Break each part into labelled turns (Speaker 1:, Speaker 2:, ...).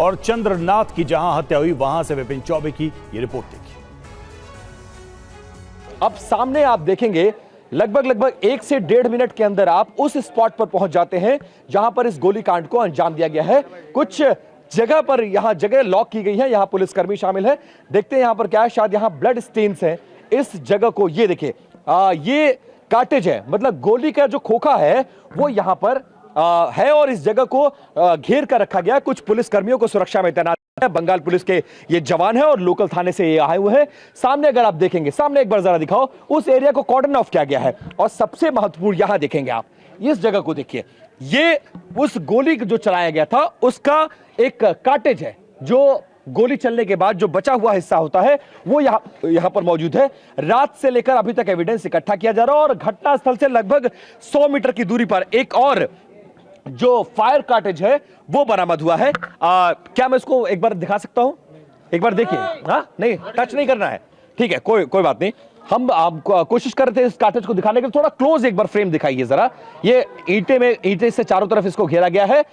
Speaker 1: और चंद्रनाथ की जहां हत्या हुई वहां से विपिन चौबे की ये रिपोर्ट देखिए।
Speaker 2: अब सामने आप देखेंगे लगभग 1 से 1.5 मिनट के अंदर आप उस स्पॉट पर पहुंच जाते हैं जहां पर इस गोलीकांड को अंजाम दिया गया है। कुछ जगह पर यहां जगह लॉक की गई है, यहां पुलिसकर्मी शामिल है। देखते हैं यहां पर क्या है, शायद यहां ब्लड स्टेन्स हैं इस जगह को। ये देखिए ये कार्टेज है, मतलब गोली का जो खोखा है वो यहां पर है और इस जगह को घेर कर रखा गया। कुछ पुलिसकर्मियों को सुरक्षा में तैनात है, बंगाल पुलिस के ये जवान है और लोकल थाने से ये आए हुए हैं। सामने अगर आप देखेंगे, सामने एक बार जरा दिखाओ, उस एरिया को कॉर्डन ऑफ किया गया है। और सबसे महत्वपूर्ण यहां देखेंगे आप, इस जगह को देखिए, ये उस गोली जो चलाया गया था उसका एक कार्टेज है। जो गोली चलने के बाद जो बचा हुआ हिस्सा होता है वो यहां पर मौजूद है। रात से लेकर अभी तक एविडेंस इकट्ठा किया जा रहा है और घटनास्थल से लगभग 100 मीटर की दूरी पर एक और जो फायर कार्टेज है वो बरामद हुआ है। क्या मैं इसको एक बार दिखा सकता हूं? एक बार देखिए। हाँ, नहीं, टच नहीं करना है, ठीक है, कोई बात नहीं। हम आपको कोशिश कर रहे थे इस कार्टेज को दिखाने के लिए, थोड़ा क्लोज एक बार फ्रेम दिखाइए जरा। ये ईंटे से चारों तरफ इसको घेरा गया है।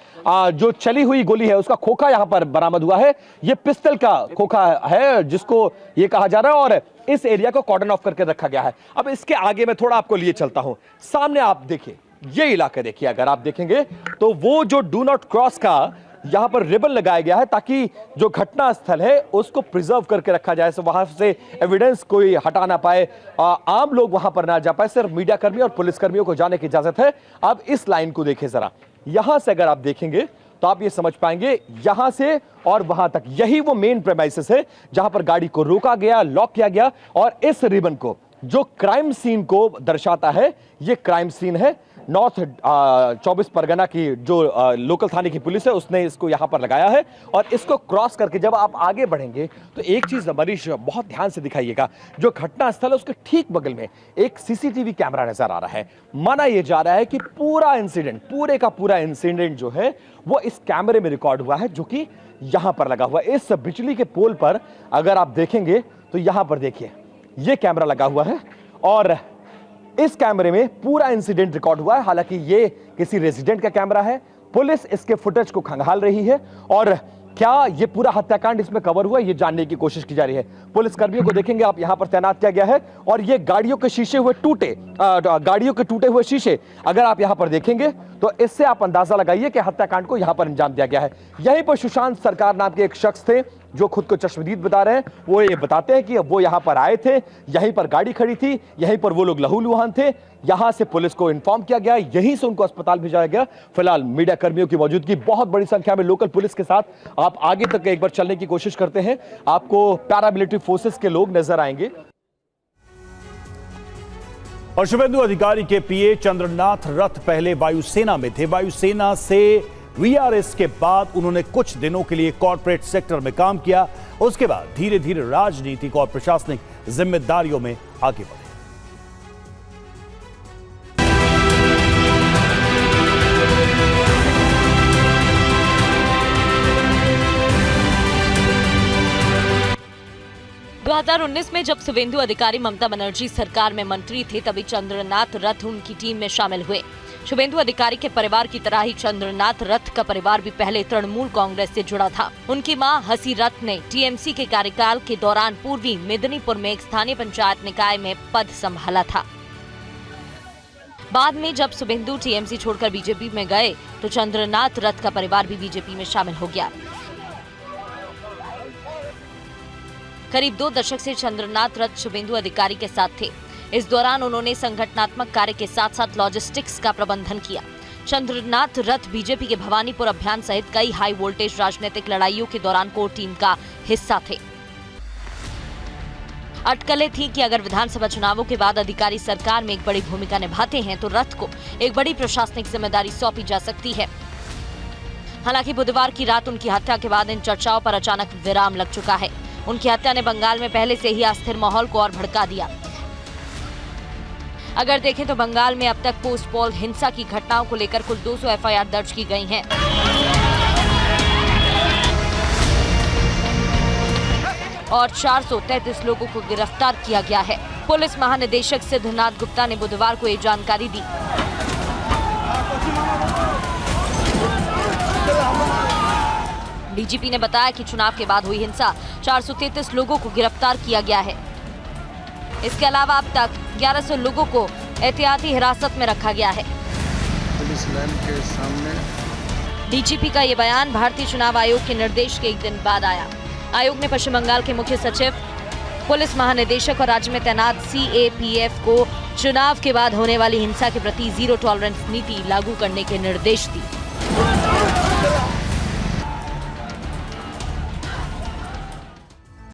Speaker 2: जो चली हुई गोली है उसका खोखा यहां पर बरामद हुआ है। ये पिस्टल का खोखा है जिसको ये कहा जा रहा है और इस एरिया को कॉर्डन ऑफ करके रखा गया है। अब इसके आगे मैं थोड़ा आपको लिए चलता हूं। सामने आप देखिए, ये इलाका देखिए, अगर आप देखेंगे तो वो जो डू नॉट क्रॉस का यहां पर रिबन लगाया गया है ताकि जो घटना स्थल है उसको प्रिजर्व करके रखा जाए, तो वहां से एविडेंस कोई हटा ना पाए, आम लोग वहां पर ना जा पाए। सिर्फ मीडिया कर्मी और पुलिस कर्मियों को जाने की इजाजत है। अब इस लाइन को देखें जरा, यहां से अगर आप देखेंगे तो आप ये समझ पाएंगे यहां से और वहां तक यही वो मेन प्रेमाइसिस है जहां पर गाड़ी को रोका गया, लॉक किया गया। और इस रिबन को जो क्राइम सीन को दर्शाता है, ये क्राइम सीन है। नॉर्थ 24 परगना की जो लोकल थाने की पुलिस है उसने इसको यहां पर लगाया है। और इसको क्रॉस करके जब आप आगे बढ़ेंगे तो एक चीज मनीष बहुत ध्यान से दिखाइएगा, जो घटना स्थल है उसके ठीक बगल में एक सीसीटीवी कैमरा नजर आ रहा है। माना यह जा रहा है कि पूरे का पूरा इंसिडेंट जो है वो इस कैमरे में रिकॉर्ड हुआ है, जो कि यहां पर लगा हुआ है। इस बिजली के पोल पर अगर आप देखेंगे तो यहां पर देखिए ये कैमरा लगा हुआ है और इस कैमरे में पूरा इंसिडेंट रिकॉर्ड हुआ है। हालांकि ये किसी रेजिडेंट का कैमरा है, पुलिस इसके फुटेज को खंगाल रही है और क्या ये पूरा हत्याकांड इसमें कवर हुआ ये जानने की कोशिश की जा रही है। पुलिस कर्मियों को देखेंगे आप, यहां पर तैनात किया गया है और ये गाड़ियों के टूटे हुए शीशे अगर आप यहां पर देखेंगे तो इससे आप अंदाजा लगाइए कि हत्याकांड को यहां पर अंजाम दिया गया है। यहीं पर सुशांत सरकार नाम के एक शख्स थे जो खुद को चश्मदीद बता रहे हैं। वो ये बताते हैं कि वो यहां पर आए थे, यहीं पर गाड़ी खड़ी थी, यहीं पर वो लोग लहूलुहान थे, यहां से पुलिस को इन्फॉर्म किया गया, यहीं से उनको अस्पताल भेजाया गया। फिलहाल मीडिया कर्मियों की मौजूदगी बहुत बड़ी संख्या में लोकल पुलिस के साथ आप आगे तक एक बार चलने की कोशिश करते हैं, आपको पैरामिलिट्री फोर्सेस के लोग नजर आएंगे।
Speaker 1: और शुभेंदु अधिकारी के पीए चंद्रनाथ रथ पहले वायुसेना में थे। वायुसेना से वीआरएस के बाद उन्होंने कुछ दिनों के लिए कॉर्पोरेट सेक्टर में काम किया। उसके बाद धीरे धीरे राजनीतिक और प्रशासनिक जिम्मेदारियों में आगे बढ़े।
Speaker 3: दो 2019 में जब शुभेंदु अधिकारी ममता बनर्जी सरकार में मंत्री थे, तभी चंद्रनाथ रथ उनकी टीम में शामिल हुए। शुभेंदु अधिकारी के परिवार की तरह ही चंद्रनाथ रथ का परिवार भी पहले तृणमूल कांग्रेस से जुड़ा था। उनकी मां हसी रथ ने टीएमसी के कार्यकाल के दौरान पूर्वी मेदिनीपुर में एक स्थानीय पंचायत निकाय में पद संभाला था। बाद में जब शुभेंदु टीएमसी छोड़कर बीजेपी में गए तो चंद्रनाथ रथ का परिवार भी बीजेपी में शामिल हो गया। करीब 2 दशक से चंद्रनाथ रथ शुभेंदु अधिकारी के साथ थे। इस दौरान उन्होंने संगठनात्मक कार्य के साथ साथ लॉजिस्टिक्स का प्रबंधन किया। चंद्रनाथ रथ बीजेपी के भवानीपुर अभियान सहित कई हाई वोल्टेज राजनीतिक लड़ाइयों के दौरान कोर टीम का हिस्सा थे। अटकलें थी कि अगर विधानसभा चुनावों के बाद अधिकारी सरकार में एक बड़ी भूमिका निभाते हैं तो रथ को एक बड़ी प्रशासनिक जिम्मेदारी सौंपी जा सकती है। हालांकि बुधवार की रात उनकी हत्या के बाद इन चर्चाओं पर अचानक विराम लग चुका है। उनकी हत्या ने बंगाल में पहले से ही अस्थिर माहौल को और भड़का दिया। अगर देखें तो बंगाल में अब तक पोस्ट पोल हिंसा की घटनाओं को लेकर कुल 200 एफआईआर दर्ज की गई हैं। और 433 लोगों को गिरफ्तार किया गया है। पुलिस महानिदेशक सिद्धनाथ गुप्ता ने बुधवार को ये जानकारी दी। डीजीपी ने बताया कि चुनाव के बाद हुई हिंसा 433 लोगों को गिरफ्तार किया गया है। इसके अलावा अब तक 1100 लोगों को एहतियाती हिरासत में रखा गया है।
Speaker 4: पुलिस लाइन के सामने
Speaker 3: डीजीपी का ये बयान भारतीय चुनाव आयोग के निर्देश के एक दिन बाद आया। आयोग ने पश्चिम बंगाल के मुख्य सचिव, पुलिस महानिदेशक और राज्य में तैनात CAPF को चुनाव के बाद होने वाली हिंसा के प्रति जीरो टॉलरेंस नीति लागू करने के निर्देश दिए।